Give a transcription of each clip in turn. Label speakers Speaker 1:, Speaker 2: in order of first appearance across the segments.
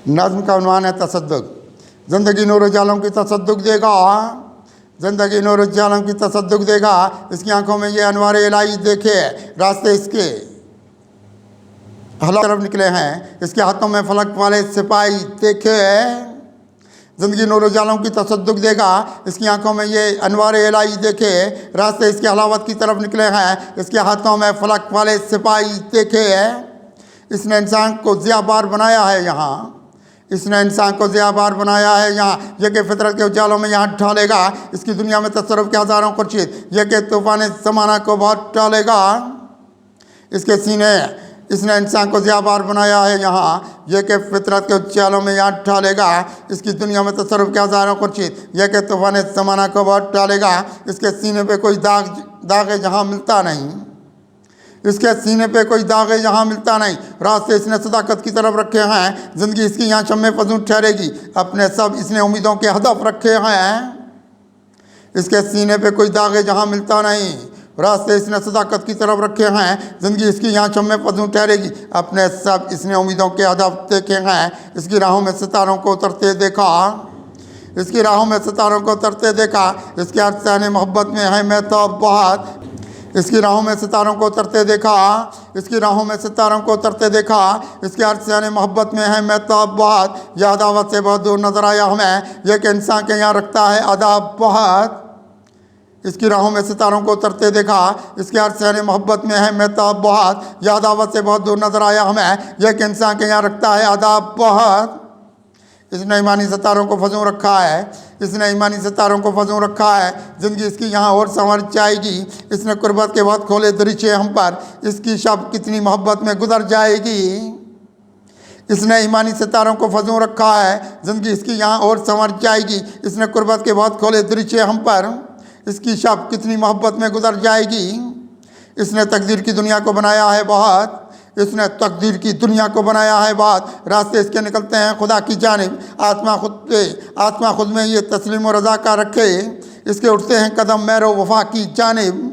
Speaker 1: नज़्म का उन्वान है तसद्दुक़। ज़िंदगी नूर जालम की तसद्दुक़ देगा, ज़िंदगी नूर जालम की तसद्दुक़ देगा। इसकी आंखों में ये अनवार इलाही देखे, रास्ते इसके हला तरफ निकले हैं, इसके हाथों में फलक वाले सिपाही देखे। ज़िंदगी नूर जालम की तसद्दुक़ देगा, इसकी आंखों में ये अनवार इलाही देखे, रास्ते इसके हलावत की तरफ निकले हैं, इसके हाथों में फलक वाले सिपाही देखे। इसने इंसान को ज़ियाबार बनाया है यहाँ, इसने इंसान को ज़ियाबार बनाया है यहाँ। यह कि फितरत के उजालों में यहाँ ढालेगा, इसकी दुनिया में तसर्रुफ़ के हज़ारों खुर्शीद, यह कि तूफ़ान ज़माना को बहुत डालेगा। इसके सीने इसने इंसान को ज़ियाबार बनाया है यहाँ, यह कि फितरत के उजालों में यहाँ ढालेगा, इसकी दुनिया में तसर्रुफ़ के हज़ारों खुर्शीद, यह कि तूफ़ान ज़माना को बहुत डालेगा। इसके सीने पे कोई दाग जहाँ मिलता नहीं, इसके सीने पे कोई दाग यहाँ मिलता नहीं। रास्ते इसने सदाकत की तरफ रखे हैं, ज़िंदगी इसकी यहाँ शम्मे फजूं ठहरेगी, अपने सब इसने उम्मीदों के हदफ रखे हैं। इसके सीने पे कोई दाग जहाँ मिलता नहीं, रास्ते इसने सदाकत की तरफ रखे हैं, ज़िंदगी इसकी यहाँ शम्मे फजूं ठहरेगी, अपने सब इसने उम्मीदों के हदफ देखे हैं। इसकी राहों में सितारों को उतरते देखा, इसकी राहों में सितारों को उतरते देखा, इसके अरसाने मोहब्बत में है मैं तो बहुत, इसकी राहों में सितारों को उतरते देखा, इसकी राहों में सितारों को उतरते देखा, इसके अरसाने मोहब्बत में है मैं तो बहुत। यह अदावत से बहुत दूर नजर आया हमें, यह कि इंसान के यहाँ रखता है अदाब बहुत। इसकी राहों में सितारों को उतरते देखा, इसके अरसाने मोहब्बत में है मैं तो बहुत। यह अदावत से बहुत दूर नजर आया हमें, यह कि इंसान के यहाँ रखता है अदाब बहुत। इसने ईमानी सितारों को फजूं रखा है, इसने ईमानी सितारों को फजूं रखा है, ज़िंदगी इसकी यहाँ और संवर जाएगी। इसने कुर्बत के बाद खोले दरीचे हम पर, इसकी शब कितनी मोहब्बत में गुजर जाएगी। इसने ईमानी सितारों को फजूं रखा है, ज़िंदगी इसकी यहाँ और संवर जाएगी। इसने कुर्बत के बाद खोले दरीचे हम पर, इसकी शब कितनी मोहब्बत में गुजर जाएगी। इसने तकदीर की दुनिया को बनाया है बहुत, इसने तकदीर की दुनिया को बनाया है बहुत। रास्ते इसके निकलते हैं खुदा की जानिब, आत्मा खुद में ये तस्लीम और रज़ा का रखे, इसके उठते हैं कदम मैरो वफा की जानिब।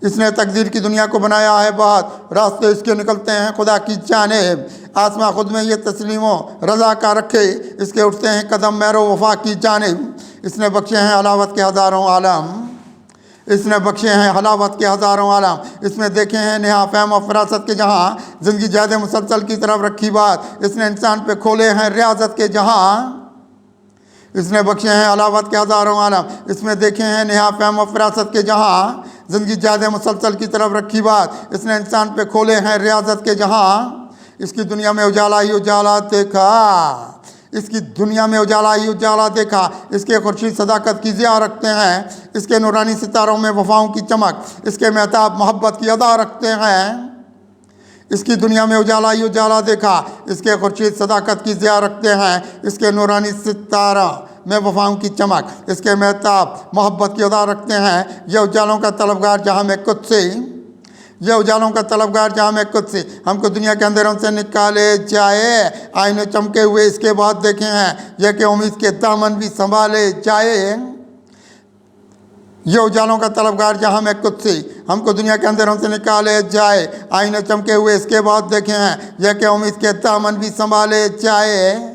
Speaker 1: इसने तकदीर की दुनिया को बनाया है बहुत, रास्ते इसके निकलते हैं खुदा की जानिब, आत्मा खुद में ये तस्लीम और रज़ा का रखे, इसके उठते हैं कदम मैरो वफा की जानिब। इसने बख्शे हैं हलावत के हज़ारों आलम, इसने बख्शे हैं हलावत के हज़ारों आलम। इसमें देखे हैं नेहा फ़हम और फरासत के जहाँ, ज़िंदगी ज़्याद मुसलसल की तरफ रखी बात, इसने इंसान पे खोले हैं रियाजत के जहाँ। इसने बख्शे हैं हलावत के हज़ारों आलम, इसमें देखे हैं नेहा फ़हम और फरासत के जहाँ, ज़िंदगी ज़्याद मुसलसल की तरफ रखी बात, इसने इंसान पे खोले हैं रियाजत के जहाँ। इसकी दुनिया में उजाला ही उजाला देखा, इसकी दुनिया में उजाला ही उजाला देखा, इसके खुर्शीद सदाकत की ज़िया रखते हैं, इसके नूरानी सितारों में वफ़ाओं की चमक, इसके महताब मोहब्बत की अदा रखते हैं। इसकी दुनिया में उजाला ही उजाला देखा, इसके खुर्शीद सदाकत की ज़िया रखते हैं, इसके नूरानी सितारा में वफ़ाओं की चमक, इसके महताब मोहब्बत की अदा रखते हैं। यह उजालों का तलबगार जहाँ में कुछ से, यह उजालों का तलबगार जहाँ में कुछ से, हमको दुनिया के अंधेरों से निकाले जाए, आईने चमके हुए इसके बाद देखे हैं, यह कि उम्मीद के दामन भी संभाले जाए। यह उजालों का तलबगार जहाँ में कुछ से, हमको दुनिया के अंधेरों से निकाले जाए, आईने चमके हुए इसके बाद देखे हैं, यह कि उम्मीद के दामन भी संभाले जाए।